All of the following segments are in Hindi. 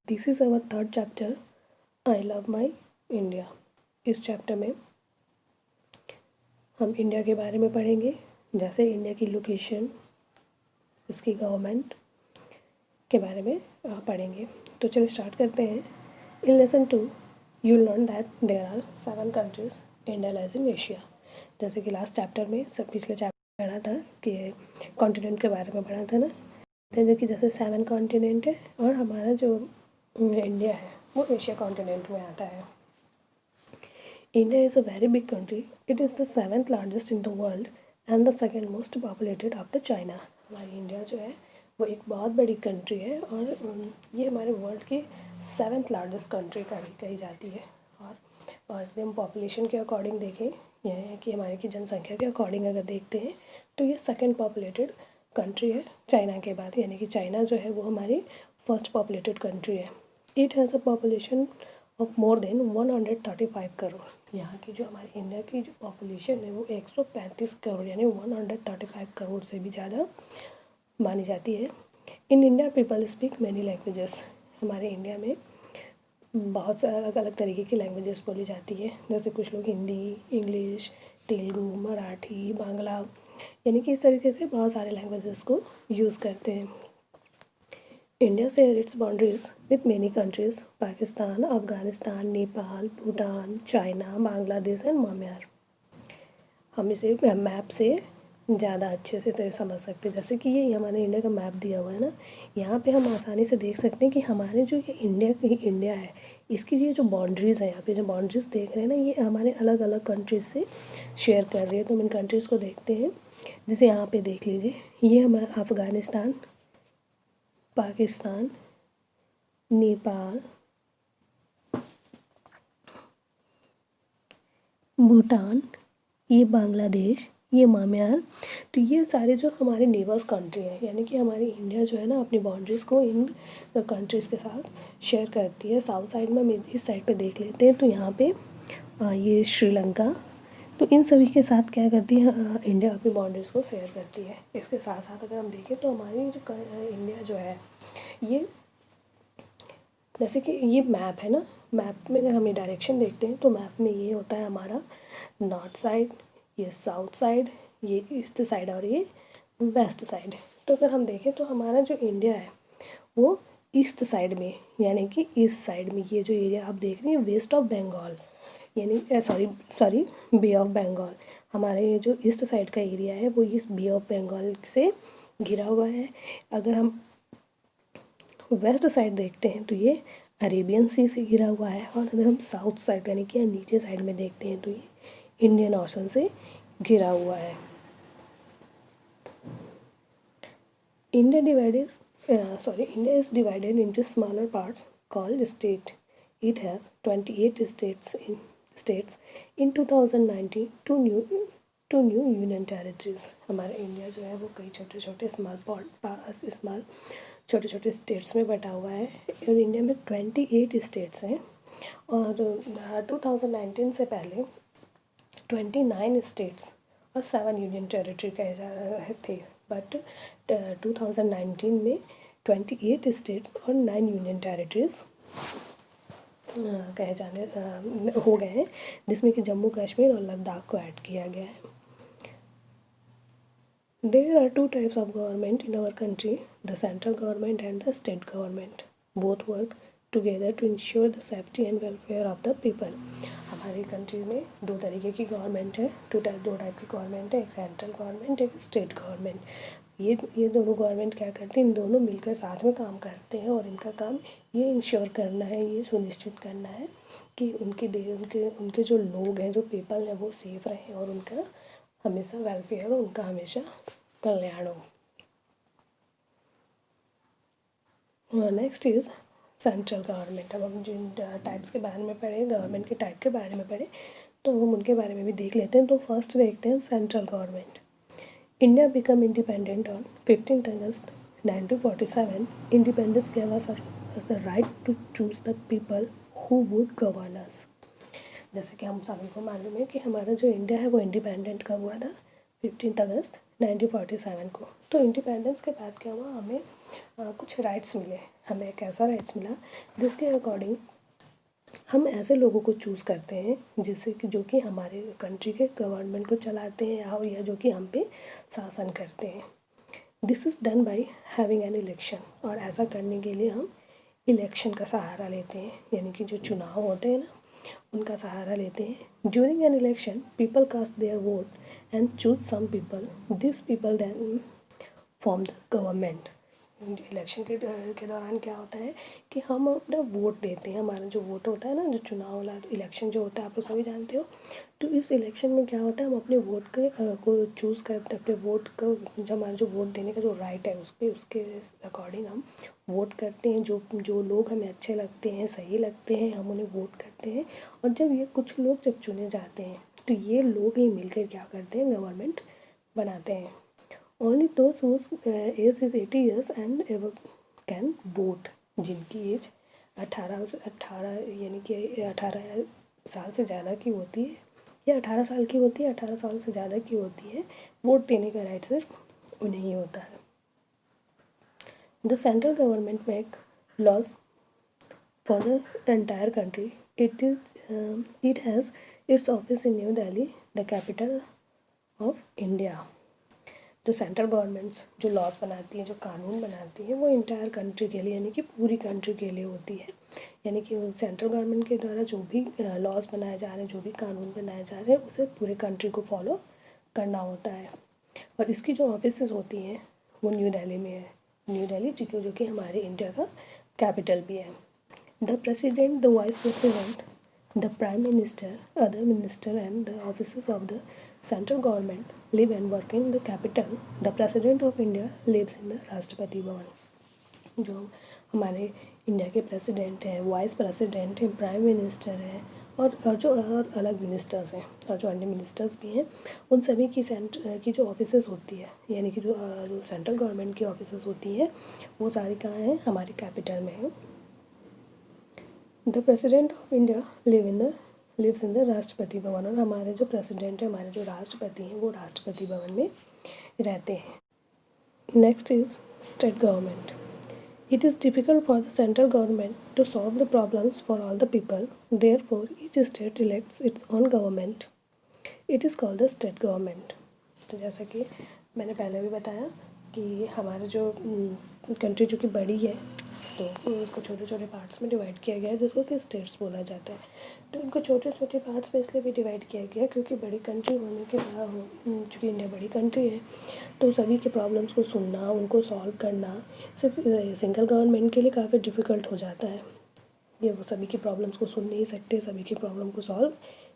This is our third chapter, I love my India. इस चैप्टर में हम इंडिया के बारे में पढ़ेंगे, जैसे इंडिया की लोकेशन, उसकी गवर्नमेंट के बारे में पढ़ेंगे। तो चलिए स्टार्ट करते हैं। In lesson 2 you will learn that there are 7 countries India lies in Asia. जैसे कि लास्ट चैप्टर में सब पिछले चैप्टर पढ़ा था कि कॉन्टिनेंट के बारे में पढ़ा था ना, तो कि जैसे 7 कॉन्टिनेंट है और हमारा जो इंडिया है वो एशिया कॉन्टिनेंट में आता है। India is a very big country. It is the 7th largest in the world and the second most populated after China. हमारी इंडिया जो है वो एक बहुत बड़ी कंट्री है और ये हमारे वर्ल्ड की 7th लार्जेस्ट कंट्री कही जाती है। और यदि हम पॉपुलेशन के अकॉर्डिंग देखें, यह है कि हमारे की जनसंख्या के अकॉर्डिंग अगर देखते हैं तो ये सेकेंड पॉपुलेटेड कंट्री है चाइना के बाद, यानी कि चाइना जो है वो हमारी फर्स्ट पॉपुलेटेड कंट्री है। It has a population of more than 135 crore. यहाँ की जो हमारी इंडिया की जो पॉपुलेशन है वो 135 करोड़ यानी 135 करोड़ से भी ज़्यादा मानी जाती है। In India people speak many languages. हमारे इंडिया में बहुत सारे अलग अलग तरीके की लैंग्वेजेस बोली जाती है, जैसे कुछ लोग हिंदी, इंग्लिश, तेलुगु, मराठी, बांग्ला, यानी कि इस तरीके से बहुत सारे लैंग्वेजेस को यूज़ करते हैं। India share its boundaries with many countries, Pakistan, Afghanistan, Nepal, Bhutan, China, Bangladesh and Myanmar. हम इसे मैप से ज़्यादा अच्छे से तरह समझ सकते हैं। जैसे कि ये हमारे इंडिया का मैप दिया हुआ है ना, यहाँ पे हम आसानी से देख सकते हैं कि हमारे जो ये इंडिया है, इसकी ये जो बाउंड्रीज़ है, यहाँ पे जो बाउंड्रीज़ देख रहे हैं ना, ये हमारे अलग अलग कंट्रीज़ से शेयर कर रही है। तो हम इन कंट्रीज़ को देखते हैं। जैसे यहाँ पे देख लीजिए, ये हमारा अफ़गानिस्तान, पाकिस्तान, नेपाल, भूटान, ये बांग्लादेश, ये म्यांमार। तो ये सारे जो हमारे नेबर्स कंट्री हैं, यानी कि हमारी इंडिया जो है ना अपनी बाउंड्रीज़ को इन कंट्रीज़ के साथ शेयर करती है। साउथ साइड में हम इस साइड पे देख लेते हैं तो यहाँ पे ये श्रीलंका, तो इन सभी के साथ क्या करती है इंडिया अपनी बाउंड्रीज़ को शेयर करती है। इसके साथ साथ अगर हम देखें तो हमारी जो इंडिया जो है ये, जैसे कि ये मैप है ना, मैप में अगर हम ये डायरेक्शन देखते हैं तो मैप में ये होता है हमारा नॉर्थ साइड, ये साउथ साइड, ये ईस्ट साइड और ये वेस्ट साइड। तो अगर हम देखें तो हमारा जो इंडिया है वो ईस्ट साइड में, यानी कि ईस्ट साइड में ये जो एरिया आप देख रहे हैं वेस्ट ऑफ बंगाल, यानी सॉरी बे ऑफ बंगाल, हमारे ये जो ईस्ट साइड का एरिया है वो इस बे ऑफ बंगाल से घिरा हुआ है। अगर हम वेस्ट साइड देखते हैं तो ये अरेबियन सी से घिरा हुआ है, और अगर हम साउथ साइड यानी कि नीचे साइड में देखते हैं तो ये इंडियन ओशन से घिरा हुआ है। India is divided into smaller parts called state. It has 28 states in 2019, two new union territories. हमारा इंडिया जो है वो कई छोटे छोटे छोटे छोटे स्टेट्स में बटा हुआ है, और इंडिया में 28 स्टेट्स हैं। और 2019 से पहले 29 स्टेट्स और 7 यूनियन टेरिटरी कहे जा रहे थे, बट 2019 में 28 स्टेट्स और 9 यूनियन टेरिटरीज कहे जाने हो गए हैं, जिसमें कि जम्मू कश्मीर और लद्दाख को ऐड किया गया है। There are two types of government in our country, the central government and the state government. Both work together to ensure the safety and welfare of the people. हमारी कंट्री में दो तरीके की गवर्नमेंट है, दो टाइप की गवर्नमेंट है, एक सेंट्रल गवर्नमेंट, एक स्टेट गवर्नमेंट। ये दोनों गवर्नमेंट क्या करती हैं, इन दोनों मिलकर साथ में काम करते हैं, और इनका काम ये इंश्योर करना है, ये सुनिश्चित करना है कि उनके जो लोग हैं, जो पीपल हैं, वो सेफ रहें और उनका हमेशा वेलफेयर हो, उनका हमेशा कल्याण हो। Next is central government. अब हम जिन टाइप्स के बारे में पढ़े, गवर्नमेंट के टाइप के बारे में पढ़े, तो हम उनके बारे में भी देख लेते हैं। तो फर्स्ट देखते हैं central government. India become independent on 15 August 1947। Independence gave us the right to choose the people who would govern us। जैसे कि हम सभी को मालूम है कि हमारा जो इंडिया है वो इंडिपेंडेंट कब हुआ था, 15 अगस्त 1947 को। तो इंडिपेंडेंस के बाद क्या हुआ, हमें कुछ राइट्स मिले। हमें एक ऐसा राइट्स मिला जिसके अकॉर्डिंग हम ऐसे लोगों को चूज़ करते हैं जिससे कि जो कि हमारे कंट्री के गवर्नमेंट को चलाते हैं या जो कि हम पे शासन करते हैं। This is done by having an election. और ऐसा करने के लिए हम इलेक्शन का सहारा लेते हैं, यानी कि जो चुनाव होते हैं ना, उनका सहारा लेते हैं। During an election people cast their vote and choose some people. This people then form the government. Election के दौरान क्या होता है कि हम अपना वोट देते हैं। हमारा जो वोट होता है ना, जो चुनाव वाला इलेक्शन जो होता है, आप लोग सभी जानते हो। तो इस इलेक्शन में क्या होता है, हम अपने वोट के को चूज़ करते हैं। अपने वोट को, जो हमारा जो वोट देने का जो राइट है, उसके अकॉर्डिंग हम वोट करते हैं। जो लोग हमें अच्छे लगते हैं, सही लगते हैं, हम उन्हें वोट करते हैं। और जब ये कुछ लोग जब चुने जाते हैं तो ये लोग ही मिलकर क्या करते हैं, गवर्नमेंट बनाते हैं। Only those whose age is 80 years and above can vote। जिनकी एज 18 यानी कि 18 साल से ज़्यादा की होती है, या 18 साल की होती है, 18 साल से ज़्यादा की होती है, वोट देने का राइट सिर्फ उन्हें ही होता है। The central government make laws for the entire country. It has its office in New Delhi, the capital of India. जो सेंट्रल गवर्नमेंट्स जो लॉज बनाती है, जो कानून बनाती है, वो इंटायर कंट्री के लिए, यानी कि पूरी कंट्री के लिए होती है। यानी कि सेंट्रल गवर्नमेंट के द्वारा जो भी लॉज बनाए जा रहे हैं, जो भी कानून बनाए जा रहे हैं, उसे पूरे कंट्री को फॉलो करना होता है। और इसकी जो ऑफिसेज होती हैं वो न्यू दिल्ली में है। न्यू दिल्ली जो कि हमारे इंडिया का कैपिटल भी है। The president, the vice president, the Prime Minister, other minister and the officers of the central government live and work in the capital. The President of India lives in the Rashtrapati Bhavan. जो हमारे इंडिया के प्रेसिडेंट हैं, वाइस प्रेसिडेंट हैं, प्राइम मिनिस्टर हैं, और जो और अलग मिनिस्टर्स हैं, और जो अन्य मिनिस्टर्स भी हैं, उन सभी की जो ऑफिसेज होती है, यानी कि जो सेंट्रल गवर्नमेंट की ऑफिसेज होती है, वो सारी कहाँ हैं, हमारे कैपिटल में है। The president of India lives in the Rashtrapati Bhavan. और हमारे जो प्रेसिडेंट हैं, हमारे जो राष्ट्रपति हैं, वो राष्ट्रपति भवन में रहते हैं। Next is state government. It is difficult for the central government to solve the problems for all the people, therefore each state elects its own government. It is called the state government. तो जैसा कि मैंने पहले भी बताया कि हमारी जो कंट्री जो कि बड़ी है, तो उसको छोटे छोटे पार्ट्स में डिवाइड किया गया है, जिसको कि स्टेट्स बोला जाता है। तो इनको छोटे छोटे पार्ट्स में इसलिए भी डिवाइड किया गया क्योंकि बड़ी कंट्री होने के बाद, चूँकि इंडिया बड़ी कंट्री है, तो सभी के प्रॉब्लम्स को सुनना, उनको सॉल्व करना सिर्फ सिंगल गवर्नमेंट के लिए काफ़ी डिफ़िकल्ट हो जाता है। ये वो सभी की प्रॉब्लम्स को सुन नहीं सकते, सभी की प्रॉब्लम को सॉल्व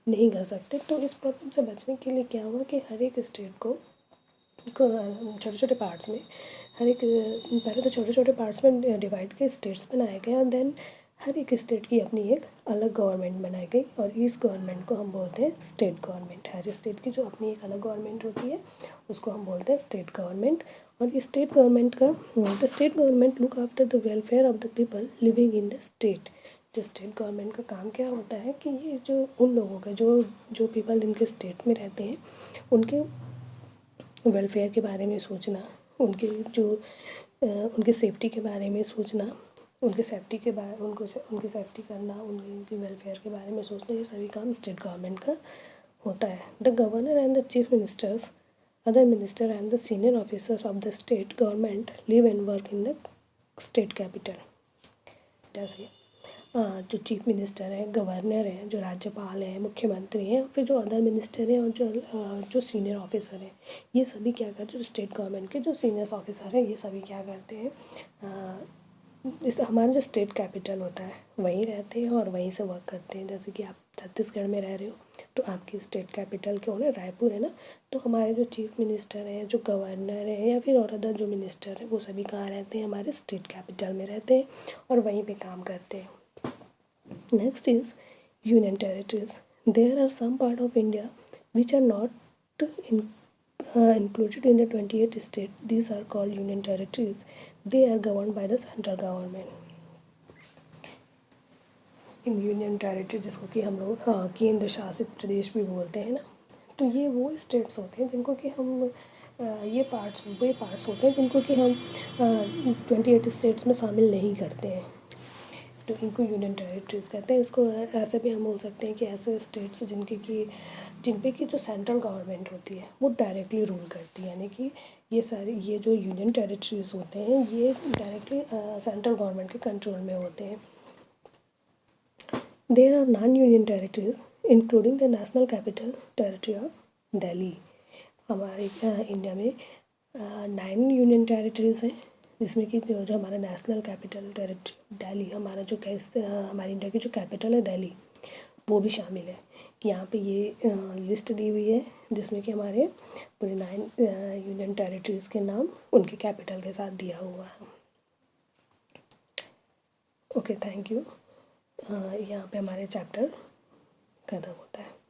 नहीं कर सकते। तो इस प्रॉब्लम से बचने के लिए क्या हुआ कि हर एक स्टेट को छोटे छोटे पार्ट्स में, पहले तो छोटे छोटे पार्ट्स में डिवाइड के स्टेट्स बनाए गए, और देन हर एक स्टेट की अपनी एक अलग गवर्नमेंट बनाई गई, और इस गवर्नमेंट को हम बोलते हैं स्टेट गवर्नमेंट। हर स्टेट की जो अपनी एक अलग गवर्नमेंट होती है, उसको हम बोलते हैं स्टेट गवर्नमेंट। और इस स्टेट गवर्नमेंट का, the state government look after the welfare of the people living in the state. जो स्टेट गवर्नमेंट का काम क्या होता है कि ये जो उन लोगों का जो पीपल इनके स्टेट में रहते हैं, उनके वेलफेयर के बारे में सोचना, उनके सेफ्टी के बारे में सोचना, उनकी सेफ्टी करना, उनकी वेलफेयर के बारे में सोचना, ये सभी काम स्टेट गवर्नमेंट का होता है। The governor and the chief ministers, other minister and the senior officers of the state government live and work in the state capital. जैसे जो चीफ मिनिस्टर है, गवर्नर है, जो राज्यपाल है, मुख्यमंत्री हैं, फिर जो अदर मिनिस्टर हैं, और जो सीनियर ऑफिसर हैं, ये सभी क्या करते हैं, जो स्टेट गवर्नमेंट के जो सीनियर ऑफिसर हैं, ये सभी क्या करते हैं, इस हमारा जो स्टेट कैपिटल होता है वहीं रहते हैं और वहीं से वर्क करते हैं। जैसे कि आप छत्तीसगढ़ में रह रहे हो, तो आपकी स्टेट कैपिटल क्यों है, रायपुर है ना। तो हमारे जो चीफ मिनिस्टर हैं, जो गवर्नर हैं, या फिर और अदर जो मिनिस्टर हैं, वो सभी कहाँ रहते हैं, हमारे स्टेट कैपिटल में रहते हैं और वहीं पे काम करते हैं। Next is Union Territories. There are some part of India which are not included in the 28 states. These are called Union Territories. They are governed by the central government. In Union Territories, जिसको कि हम लोग केंद्र शासित प्रदेश भी बोलते हैं ना, तो ये वो स्टेट्स होते हैं जिनको कि हम ये पार्ट्स होते हैं जिनको कि हम 28 स्टेट्स में शामिल नहीं करते हैं, तो इनको यूनियन टेरिटरीज़ कहते हैं। इसको ऐसे भी हम बोल सकते हैं कि ऐसे स्टेट्स जिन पे कि जो सेंट्रल गवर्नमेंट होती है वो डायरेक्टली रूल करती है, यानी कि ये जो यूनियन टेरिटरीज़ होते हैं ये डायरेक्टली सेंट्रल गवर्नमेंट के कंट्रोल में होते हैं। There are non union territories including the national capital territory of Delhi. हमारे इंडिया में 9 यूनियन टेरिटरीज़ हैं, जिसमें कि जो हमारा नेशनल कैपिटल टेरिटरी दिल्ली, हमारे इंडिया की जो कैपिटल है दिल्ली, वो भी शामिल है। यहाँ पे ये लिस्ट दी हुई है जिसमें कि हमारे पूरे 9 यूनियन टेरिटरीज़ के नाम उनके कैपिटल के साथ दिया हुआ है। Okay, thank you. यहाँ पे हमारे चैप्टर ख़त्म होता है।